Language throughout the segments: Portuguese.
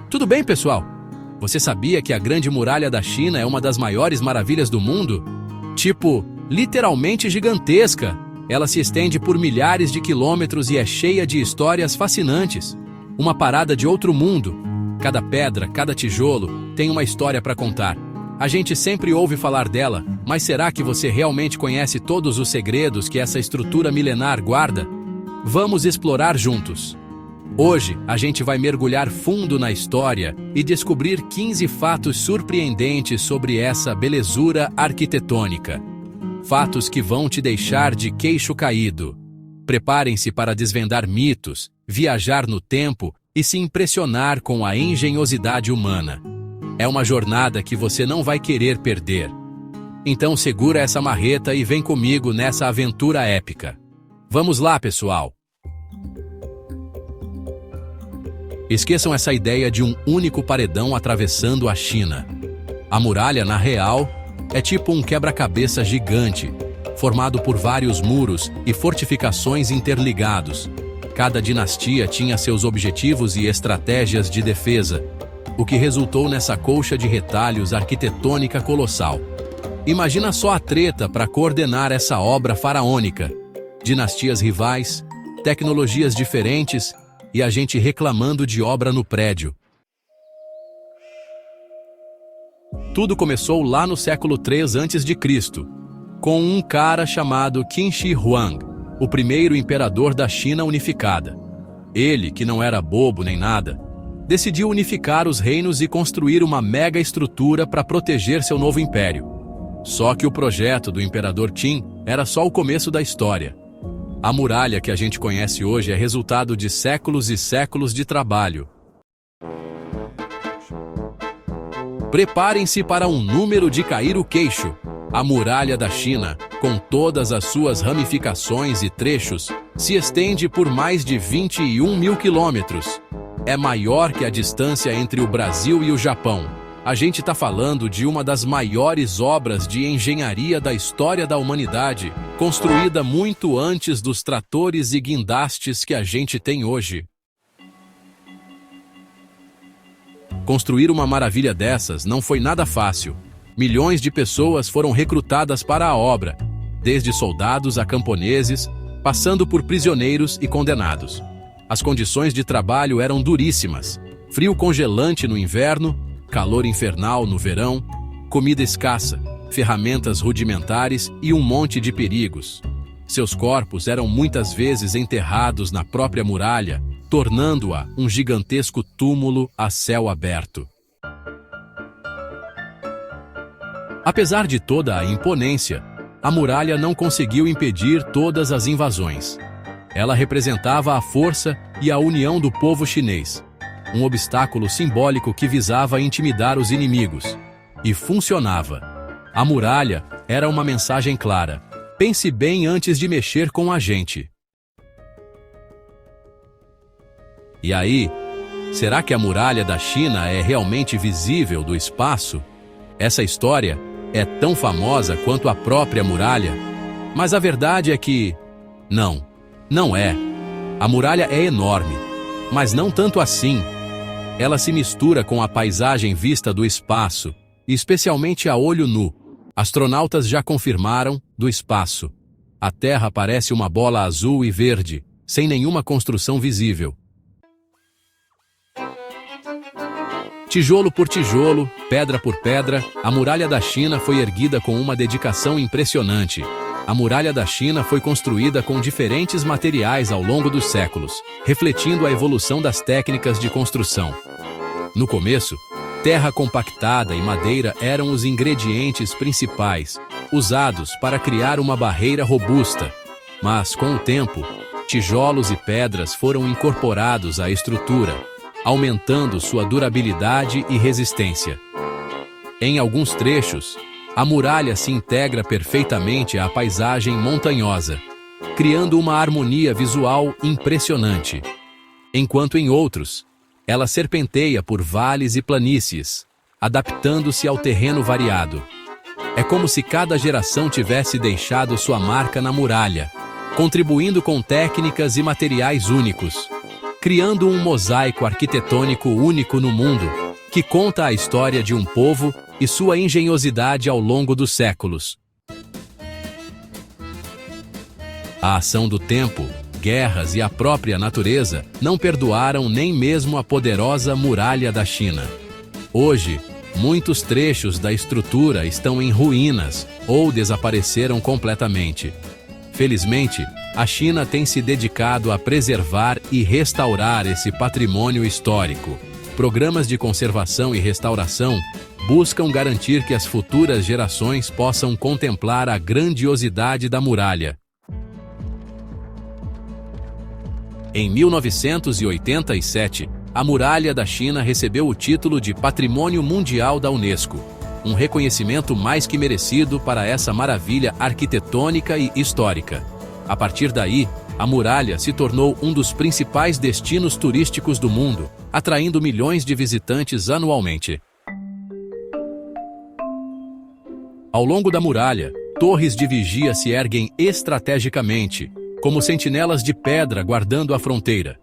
Tudo bem, pessoal? Você sabia que a Grande Muralha da China é uma das maiores maravilhas do mundo? Tipo, literalmente gigantesca. Ela se estende por milhares de quilômetros e é cheia de histórias fascinantes. Uma parada de outro mundo. Cada pedra, cada tijolo tem uma história para contar. A gente sempre ouve falar dela, mas será que você realmente conhece todos os segredos que essa estrutura milenar guarda? Vamos explorar juntos. Hoje, a gente vai mergulhar fundo na história e descobrir 15 fatos surpreendentes sobre essa belezura arquitetônica. Fatos que vão te deixar de queixo caído. Preparem-se para desvendar mitos, viajar no tempo e se impressionar com a engenhosidade humana. É uma jornada que você não vai querer perder. Então segura essa marreta e vem comigo nessa aventura épica. Vamos lá, pessoal! Esqueçam essa ideia de um único paredão atravessando a China. A muralha, na real, é tipo um quebra-cabeça gigante, formado por vários muros e fortificações interligados. Cada dinastia tinha seus objetivos e estratégias de defesa, o que resultou nessa colcha de retalhos arquitetônica colossal. Imagina só a treta para coordenar essa obra faraônica. Dinastias rivais, tecnologias diferentes e a gente reclamando de obra no prédio. Tudo começou lá no século III a.C., com um cara chamado Qin Shi Huang, o primeiro imperador da China unificada. Ele, que não era bobo nem nada, decidiu unificar os reinos e construir uma mega estrutura para proteger seu novo império. Só que o projeto do imperador Qin era só o começo da história. A muralha que a gente conhece hoje é resultado de séculos e séculos de trabalho. Preparem-se para um número de cair o queixo. A muralha da China, com todas as suas ramificações e trechos, se estende por mais de 21 mil quilômetros. É maior que a distância entre o Brasil e o Japão. A gente está falando de uma das maiores obras de engenharia da história da humanidade, construída muito antes dos tratores e guindastes que a gente tem hoje. Construir uma maravilha dessas não foi nada fácil. Milhões de pessoas foram recrutadas para a obra, desde soldados a camponeses, passando por prisioneiros e condenados. As condições de trabalho eram duríssimas. Frio congelante no inverno, calor infernal no verão, comida escassa, ferramentas rudimentares e um monte de perigos. Seus corpos eram muitas vezes enterrados na própria muralha, tornando-a um gigantesco túmulo a céu aberto. Apesar de toda a imponência, a muralha não conseguiu impedir todas as invasões. Ela representava a força e a união do povo chinês, um obstáculo simbólico que visava intimidar os inimigos. E funcionava. A muralha era uma mensagem clara: pense bem antes de mexer com a gente. E aí, será que a muralha da China é realmente visível do espaço? Essa história é tão famosa quanto a própria muralha, mas a verdade é que não é. A muralha é enorme, mas não tanto assim. Ela se mistura com a paisagem vista do espaço, especialmente a olho nu. Astronautas já confirmaram do espaço. A Terra parece uma bola azul e verde, sem nenhuma construção visível. Tijolo por tijolo, pedra por pedra, a muralha da China foi erguida com uma dedicação impressionante. A muralha da China foi construída com diferentes materiais ao longo dos séculos, refletindo a evolução das técnicas de construção. No começo, terra compactada e madeira eram os ingredientes principais, usados para criar uma barreira robusta. Mas, com o tempo, tijolos e pedras foram incorporados à estrutura, aumentando sua durabilidade e resistência. Em alguns trechos, a muralha se integra perfeitamente à paisagem montanhosa, criando uma harmonia visual impressionante. Enquanto em outros, ela serpenteia por vales e planícies, adaptando-se ao terreno variado. É como se cada geração tivesse deixado sua marca na muralha, contribuindo com técnicas e materiais únicos. criando um mosaico arquitetônico único no mundo, que conta a história de um povo e sua engenhosidade ao longo dos séculos. A ação do tempo, guerras e a própria natureza não perdoaram nem mesmo a poderosa muralha da China. Hoje, muitos trechos da estrutura estão em ruínas ou desapareceram completamente. Felizmente, a China tem se dedicado a preservar e restaurar esse patrimônio histórico. Programas de conservação e restauração buscam garantir que as futuras gerações possam contemplar a grandiosidade da muralha. Em 1987, a Muralha da China recebeu o título de Patrimônio Mundial da Unesco, um reconhecimento mais que merecido para essa maravilha arquitetônica e histórica. A partir daí, a muralha se tornou um dos principais destinos turísticos do mundo, atraindo milhões de visitantes anualmente. Ao longo da muralha, torres de vigia se erguem estrategicamente, como sentinelas de pedra guardando a fronteira.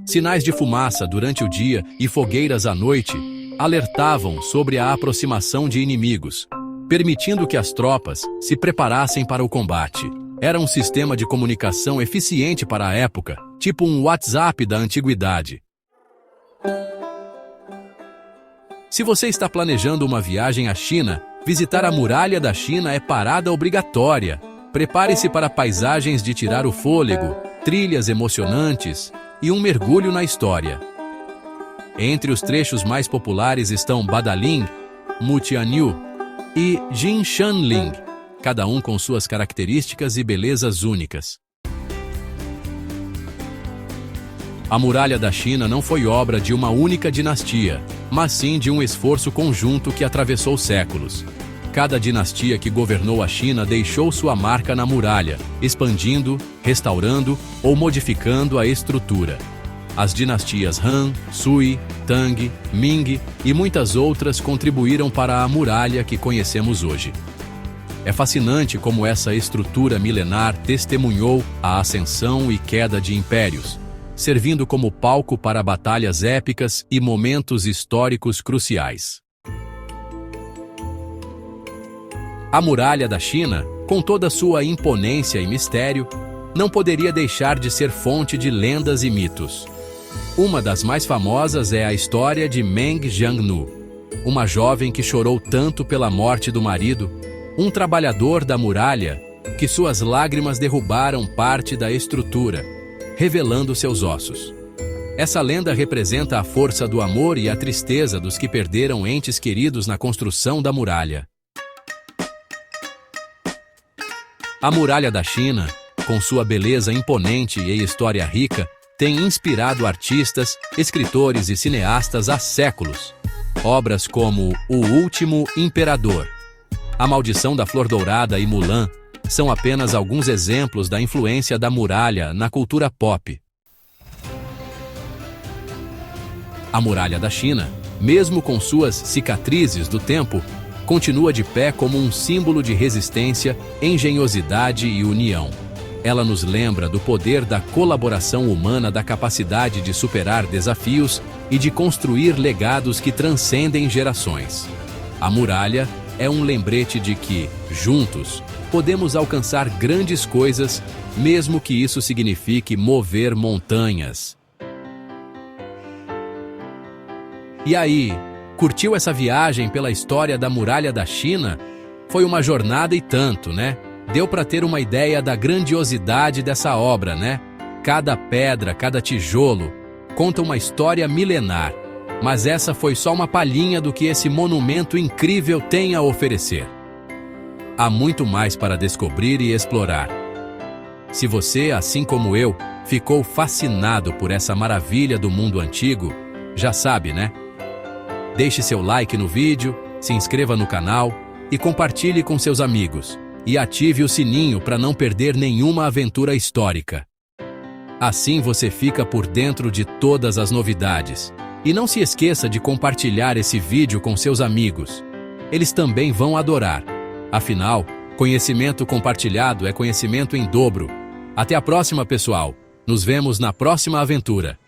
Sinais de fumaça durante o dia e fogueiras à noite alertavam sobre a aproximação de inimigos, permitindo que as tropas se preparassem para o combate. Era um sistema de comunicação eficiente para a época, tipo um WhatsApp da antiguidade. Se você está planejando uma viagem à China, visitar a Muralha da China é parada obrigatória. Prepare-se para paisagens de tirar o fôlego, trilhas emocionantes e um mergulho na história. Entre os trechos mais populares estão Badaling, Mutianyu e Jinshanling, cada um com suas características e belezas únicas. A Muralha da China não foi obra de uma única dinastia, mas sim de um esforço conjunto que atravessou séculos. Cada dinastia que governou a China deixou sua marca na muralha, expandindo, restaurando ou modificando a estrutura. As dinastias Han, Sui, Tang, Ming e muitas outras contribuíram para a muralha que conhecemos hoje. É fascinante como essa estrutura milenar testemunhou a ascensão e queda de impérios, servindo como palco para batalhas épicas e momentos históricos cruciais. A Muralha da China, com toda sua imponência e mistério, não poderia deixar de ser fonte de lendas e mitos. Uma das mais famosas é a história de Meng Jiangnu, uma jovem que chorou tanto pela morte do marido, um trabalhador da muralha, que suas lágrimas derrubaram parte da estrutura, revelando seus ossos. Essa lenda representa a força do amor e a tristeza dos que perderam entes queridos na construção da muralha. A Muralha da China, com sua beleza imponente e história rica, tem inspirado artistas, escritores e cineastas há séculos. Obras como O Último Imperador, A Maldição da Flor Dourada e Mulan são apenas alguns exemplos da influência da muralha na cultura pop. A Muralha da China, mesmo com suas cicatrizes do tempo, continua de pé como um símbolo de resistência, engenhosidade e união. Ela nos lembra do poder da colaboração humana, da capacidade de superar desafios e de construir legados que transcendem gerações. A muralha é um lembrete de que, juntos, podemos alcançar grandes coisas, mesmo que isso signifique mover montanhas. E aí, curtiu essa viagem pela história da Muralha da China? Foi uma jornada e tanto, né? Deu para ter uma ideia da grandiosidade dessa obra, né? Cada pedra, cada tijolo conta uma história milenar. Mas essa foi só uma palhinha do que esse monumento incrível tem a oferecer. Há muito mais para descobrir e explorar. Se você, assim como eu, ficou fascinado por essa maravilha do mundo antigo, já sabe, né? Deixe seu like no vídeo, se inscreva no canal e compartilhe com seus amigos. E ative o sininho para não perder nenhuma aventura histórica. Assim você fica por dentro de todas as novidades. E não se esqueça de compartilhar esse vídeo com seus amigos. Eles também vão adorar. Afinal, conhecimento compartilhado é conhecimento em dobro. Até a próxima, pessoal. Nos vemos na próxima aventura.